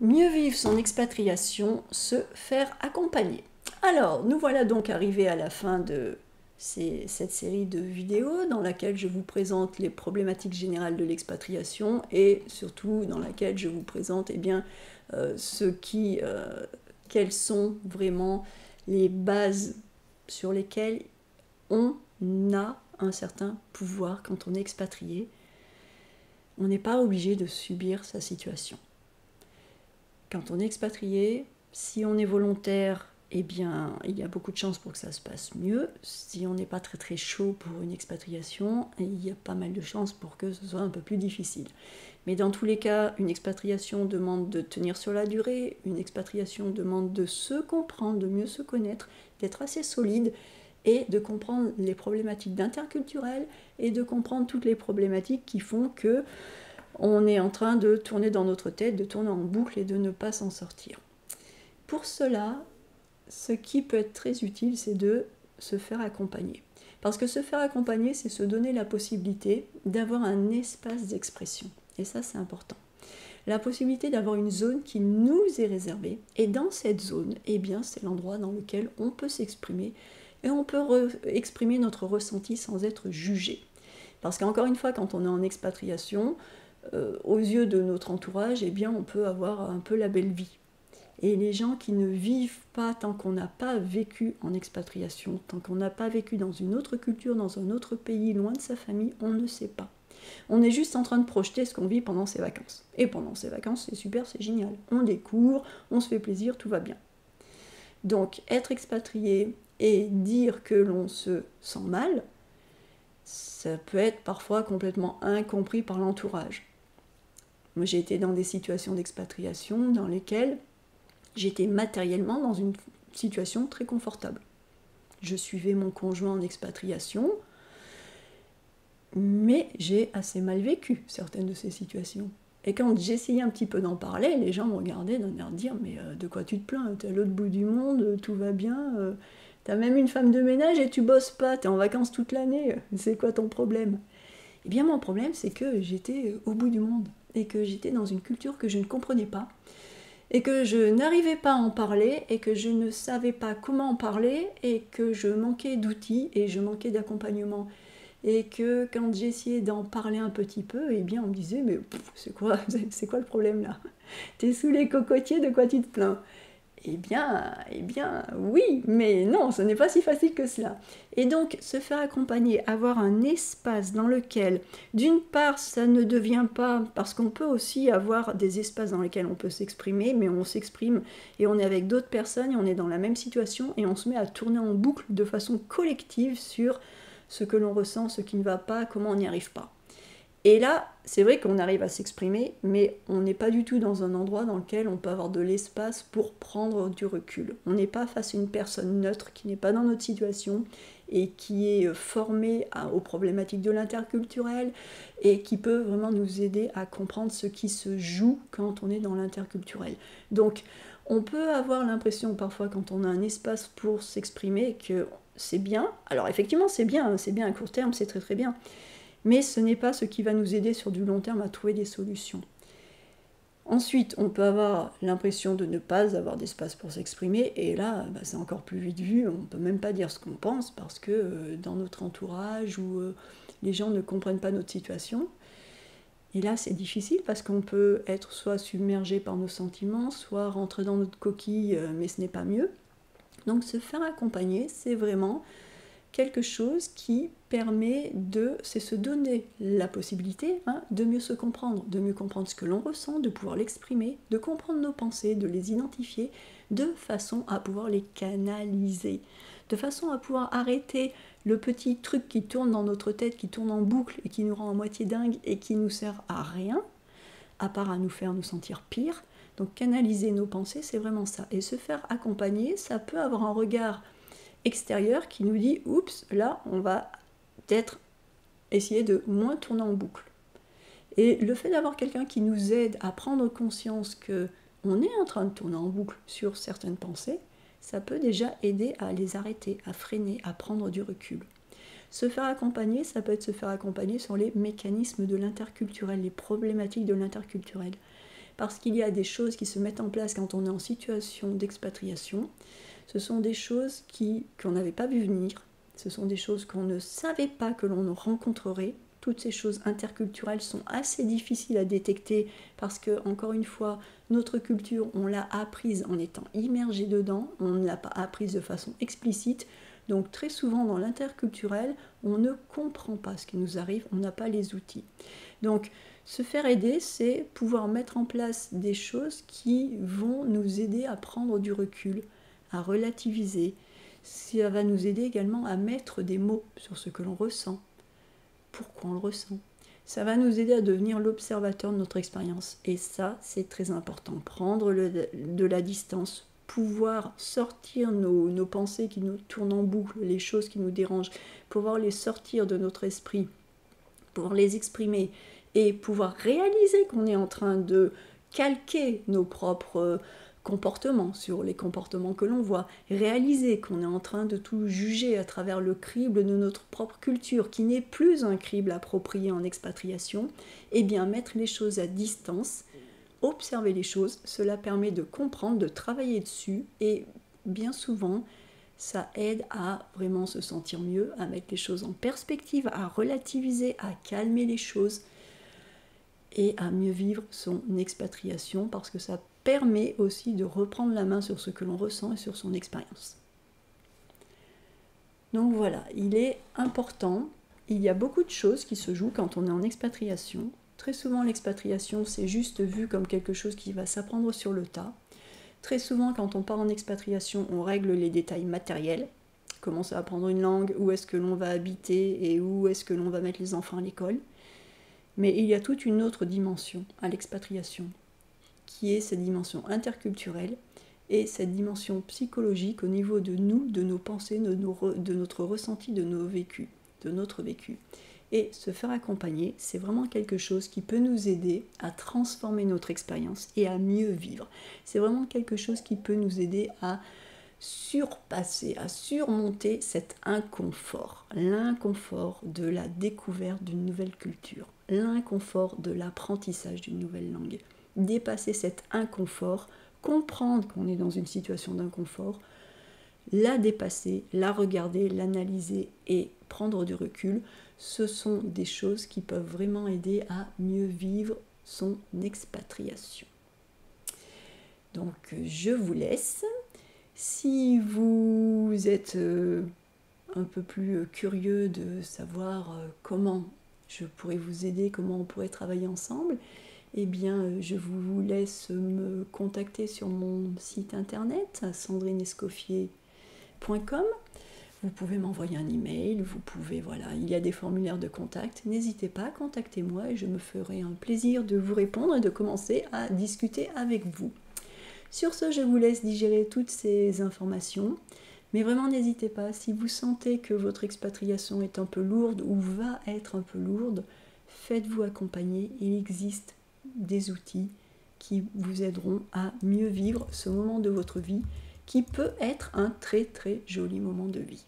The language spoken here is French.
Mieux vivre son expatriation, se faire accompagner. Alors, nous voilà donc arrivés à la fin de cette série de vidéos dans laquelle je vous présente les problématiques générales de l'expatriation et surtout dans laquelle je vous présente quelles sont vraiment les bases sur lesquelles on a un certain pouvoir quand on est expatrié. On n'est pas obligé de subir sa situation. Quand on est expatrié, si on est volontaire, eh bien, il y a beaucoup de chances pour que ça se passe mieux. Si on n'est pas très très chaud pour une expatriation, il y a pas mal de chances pour que ce soit un peu plus difficile. Mais dans tous les cas, une expatriation demande de tenir sur la durée, une expatriation demande de se comprendre, de mieux se connaître, d'être assez solide et de comprendre les problématiques d'interculturel et de comprendre toutes les problématiques qui font que on est en train de tourner dans notre tête, de tourner en boucle et de ne pas s'en sortir. Pour cela, ce qui peut être très utile, c'est de se faire accompagner. Parce que se faire accompagner, c'est se donner la possibilité d'avoir un espace d'expression. Et ça, c'est important. La possibilité d'avoir une zone qui nous est réservée. Et dans cette zone, eh bien, c'est l'endroit dans lequel on peut s'exprimer. Et on peut exprimer notre ressenti sans être jugé. Parce qu'encore une fois, quand on est en expatriation, aux yeux de notre entourage, eh bien, on peut avoir un peu la belle vie. Et les gens qui ne vivent pas tant qu'on n'a pas vécu en expatriation, tant qu'on n'a pas vécu dans une autre culture, dans un autre pays, loin de sa famille, on ne sait pas. On est juste en train de projeter ce qu'on vit pendant ses vacances. Et pendant ses vacances, c'est super, c'est génial. On découvre, on se fait plaisir, tout va bien. Donc, être expatrié et dire que l'on se sent mal, ça peut être parfois complètement incompris par l'entourage. Moi, j'ai été dans des situations d'expatriation dans lesquelles j'étais matériellement dans une situation très confortable. Je suivais mon conjoint en expatriation, mais j'ai assez mal vécu certaines de ces situations. Et quand j'essayais un petit peu d'en parler, les gens me regardaient d'un air de dire « Mais de quoi tu te plains? T'es à l'autre bout du monde, tout va bien, t'as même une femme de ménage et tu bosses pas, t'es en vacances toute l'année, c'est quoi ton problème ?» Eh bien mon problème, c'est que j'étais au bout du monde et que j'étais dans une culture que je ne comprenais pas et que je n'arrivais pas à en parler et que je ne savais pas comment en parler et que je manquais d'outils et je manquais d'accompagnement. Et que quand j'essayais d'en parler un petit peu, eh bien on me disait « Mais c'est quoi le problème là? T'es sous les cocotiers, de quoi tu te plains ?» Eh bien, oui, mais non, ce n'est pas si facile que cela. Et donc, se faire accompagner, avoir un espace dans lequel, d'une part, ça ne devient pas, parce qu'on peut aussi avoir des espaces dans lesquels on peut s'exprimer, mais on s'exprime et on est avec d'autres personnes et on est dans la même situation et on se met à tourner en boucle de façon collective sur ce que l'on ressent, ce qui ne va pas, comment on n'y arrive pas. Et là, c'est vrai qu'on arrive à s'exprimer, mais on n'est pas du tout dans un endroit dans lequel on peut avoir de l'espace pour prendre du recul. On n'est pas face à une personne neutre qui n'est pas dans notre situation et qui est formée aux problématiques de l'interculturel et qui peut vraiment nous aider à comprendre ce qui se joue quand on est dans l'interculturel. Donc, on peut avoir l'impression parfois quand on a un espace pour s'exprimer que c'est bien. Alors effectivement, c'est bien à court terme, c'est très très bien. Mais ce n'est pas ce qui va nous aider sur du long terme à trouver des solutions. Ensuite, on peut avoir l'impression de ne pas avoir d'espace pour s'exprimer, et là, c'est encore plus vite vu, on ne peut même pas dire ce qu'on pense, parce que dans notre entourage, où les gens ne comprennent pas notre situation, et là, c'est difficile, parce qu'on peut être soit submergé par nos sentiments, soit rentrer dans notre coquille, mais ce n'est pas mieux. Donc se faire accompagner, c'est vraiment quelque chose qui permet c'est se donner la possibilité de mieux se comprendre, de mieux comprendre ce que l'on ressent, de pouvoir l'exprimer, de comprendre nos pensées, de les identifier, de façon à pouvoir les canaliser, de façon à pouvoir arrêter le petit truc qui tourne dans notre tête, qui tourne en boucle et qui nous rend à moitié dingue et qui nous sert à rien, à part à nous faire nous sentir pire. Donc canaliser nos pensées, c'est vraiment ça. Et se faire accompagner, ça peut avoir un regard extérieur qui nous dit « Oups, là, on va peut-être essayer de moins tourner en boucle. » Et le fait d'avoir quelqu'un qui nous aide à prendre conscience qu'on est en train de tourner en boucle sur certaines pensées, ça peut déjà aider à les arrêter, à freiner, à prendre du recul. Se faire accompagner, ça peut être se faire accompagner sur les mécanismes de l'interculturel, les problématiques de l'interculturel. parce qu'il y a des choses qui se mettent en place quand on est en situation d'expatriation. Ce sont des choses qu'on n'avait pas vu venir, ce sont des choses qu'on ne savait pas que l'on rencontrerait. Toutes ces choses interculturelles sont assez difficiles à détecter parce que, encore une fois, notre culture, on l'a apprise en étant immergé dedans, on ne l'a pas apprise de façon explicite. Donc très souvent dans l'interculturel, on ne comprend pas ce qui nous arrive, on n'a pas les outils. Donc se faire aider, c'est pouvoir mettre en place des choses qui vont nous aider à prendre du recul, à relativiser. Ça va nous aider également à mettre des mots sur ce que l'on ressent. Pourquoi on le ressent. Ça va nous aider à devenir l'observateur de notre expérience. Et ça, c'est très important. Prendre de la distance, pouvoir sortir nos pensées qui nous tournent en boucle, les choses qui nous dérangent, pouvoir les sortir de notre esprit, pouvoir les exprimer et pouvoir réaliser qu'on est en train de calquer nos propres comportements sur les comportements que l'on voit, réaliser qu'on est en train de tout juger à travers le crible de notre propre culture, qui n'est plus un crible approprié en expatriation, et bien mettre les choses à distance, observer les choses, cela permet de comprendre, de travailler dessus, et bien souvent, ça aide à vraiment se sentir mieux, à mettre les choses en perspective, à relativiser, à calmer les choses, et à mieux vivre son expatriation, parce que ça permet aussi de reprendre la main sur ce que l'on ressent et sur son expérience. Donc voilà, il est important, il y a beaucoup de choses qui se jouent quand on est en expatriation. Très souvent l'expatriation c'est juste vu comme quelque chose qui va s'apprendre sur le tas. Très souvent quand on part en expatriation on règle les détails matériels, comment ça apprendre une langue, où est-ce que l'on va habiter et où est-ce que l'on va mettre les enfants à l'école. Mais il y a toute une autre dimension à l'expatriation, qui est cette dimension interculturelle et cette dimension psychologique au niveau de nous, de nos pensées, de notre ressenti, de notre vécu. Et se faire accompagner, c'est vraiment quelque chose qui peut nous aider à transformer notre expérience et à mieux vivre. C'est vraiment quelque chose qui peut nous aider à surpasser, à surmonter cet inconfort, l'inconfort de la découverte d'une nouvelle culture, l'inconfort de l'apprentissage d'une nouvelle langue. Dépasser cet inconfort, comprendre qu'on est dans une situation d'inconfort, la dépasser, la regarder, l'analyser et prendre du recul, ce sont des choses qui peuvent vraiment aider à mieux vivre son expatriation. Donc je vous laisse. Si vous êtes un peu plus curieux de savoir comment je pourrais vous aider, comment on pourrait travailler ensemble, eh bien, je vous laisse me contacter sur mon site internet, sandrinescoffier.com. Vous pouvez m'envoyer un email, il y a des formulaires de contact. N'hésitez pas, contactez-moi et je me ferai un plaisir de vous répondre et de commencer à discuter avec vous. Sur ce, je vous laisse digérer toutes ces informations. Mais vraiment, n'hésitez pas, si vous sentez que votre expatriation est un peu lourde ou va être un peu lourde, faites-vous accompagner. Il existe des outils qui vous aideront à mieux vivre ce moment de votre vie qui peut être un très très joli moment de vie.